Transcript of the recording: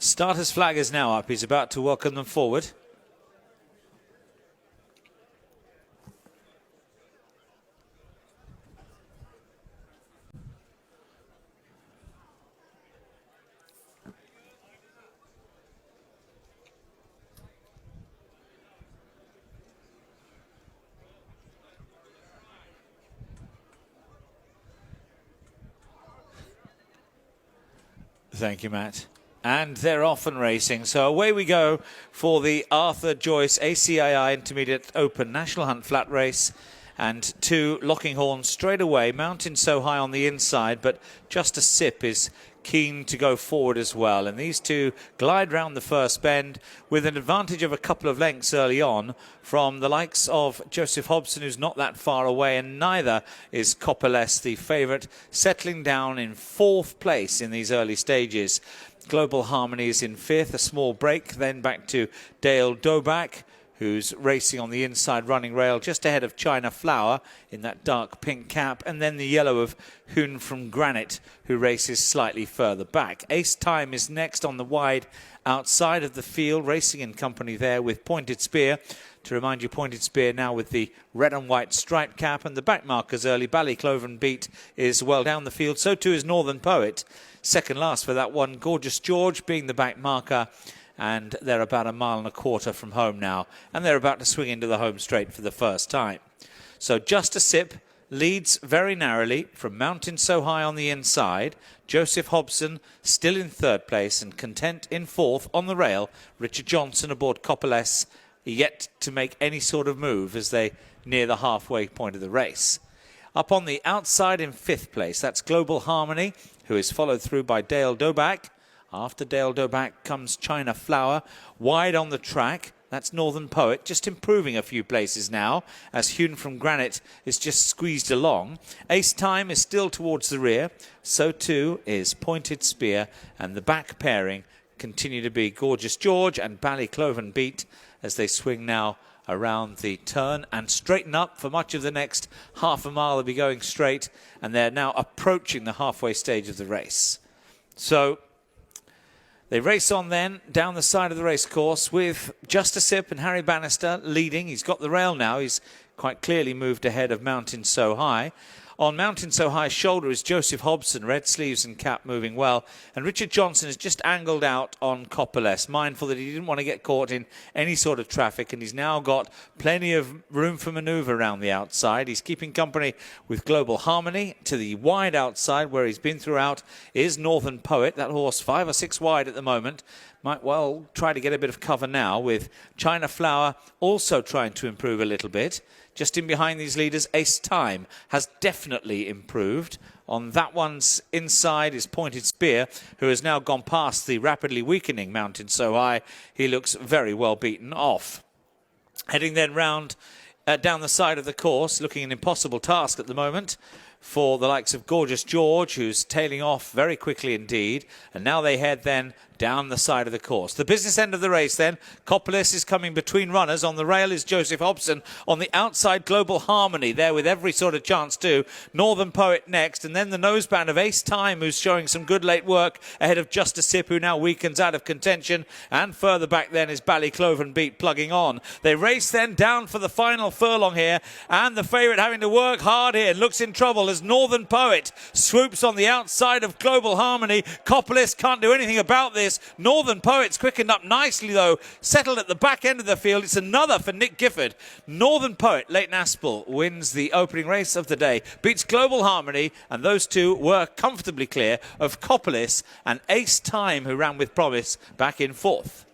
Starter's flag is now up. He's about to welcome them forward. Thank you, Matt. And they're off and racing. So away we go for the Arthur Joyce ACII Intermediate Open National Hunt Flat Race. And 2 locking horns straight away. Mountain So High on the inside, but Just a Sip is keen to go forward as well. And these 2 glide round the first bend with an advantage of a couple of lengths early on from the likes of Joseph Hobson, who's not that far away, and neither is Copperless, the favourite, settling down in 4th place in these early stages. Global Harmony is in 5th, a small break, then back to Dale Doback, who's racing on the inside running rail just ahead of China Flower in that dark pink cap, and then the yellow of Hewn from Granite, who races slightly further back. Ace Time is next on the wide outside of the field, racing in company there with Pointed Spear. To remind you, Pointed Spear now with the red and white striped cap, and the back markers early. Ballycloven Beat is well down the field, so too is Northern Poet. Second last for that one, Gorgeous George being the back marker. And they're about 1.25 miles from home now. And they're about to swing into the home straight for the first time. So Just a Sip leads very narrowly from Mountain So High on the inside. Joseph Hobson still in 3rd place, and Content in 4th on the rail. Richard Johnson aboard Copperless, yet to make any sort of move as they near the halfway point of the race. Up on the outside in 5th place, that's Global Harmony, who is followed through by Dale Doback. After Dale Doback comes China Flower. Wide on the track, that's Northern Poet, just improving a few places now, as Hewn from Granite is just squeezed along. Ace Time is still towards the rear, so too is Pointed Spear, and the back pairing continue to be Gorgeous George and Ballycloven Beat as they swing now around the turn and straighten up for much of the next half-a mile. They'll be going straight, and they're now approaching the halfway stage of the race. So they race on then down the side of the race course with Just a Sip and Harry Bannister leading. He's got the rail now. He's quite clearly moved ahead of Mountain So High. On Mountain So High's shoulder is Joseph Hobson, red sleeves and cap moving well. And Richard Johnson has just angled out on Copperless, mindful that he didn't want to get caught in any sort of traffic. And he's now got plenty of room for manoeuvre around the outside. He's keeping company with Global Harmony. To the wide outside, where he's been throughout, is Northern Poet. That horse 5 or 6 wide at the moment. Might well try to get a bit of cover now, with China Flower also trying to improve a little bit. Just in behind these leaders, Ace Time has definitely improved. On that one's inside is Pointed Spear, who has now gone past the rapidly weakening Mountain So High. He looks very well beaten off. Heading then round down the side of the course, looking an impossible task at the moment for the likes of Gorgeous George, who's tailing off very quickly indeed. And now they head then down the side of the course. The business end of the race then. Copperless is coming between runners. On the rail is Joseph Hobson. On the outside, Global Harmony there with every sort of chance too. Northern Poet next. And then the noseband of Ace Time, who's showing some good late work ahead of Just a Sip, who now weakens out of contention. And further back then is Ballycloven Beat plugging on. They race then down for the final furlong here. And the favourite having to work hard here. Looks in trouble as Northern Poet swoops on the outside of Global Harmony. Copperless can't do anything about this. Northern Poet's quickened up nicely though, settled at the back end of the field. It's another for Nick Gifford. Northern Poet, Leighton Aspel, wins the opening race of the day, beats Global Harmony, and those two were comfortably clear of Copperless and Ace Time, who ran with promise, back in 4th.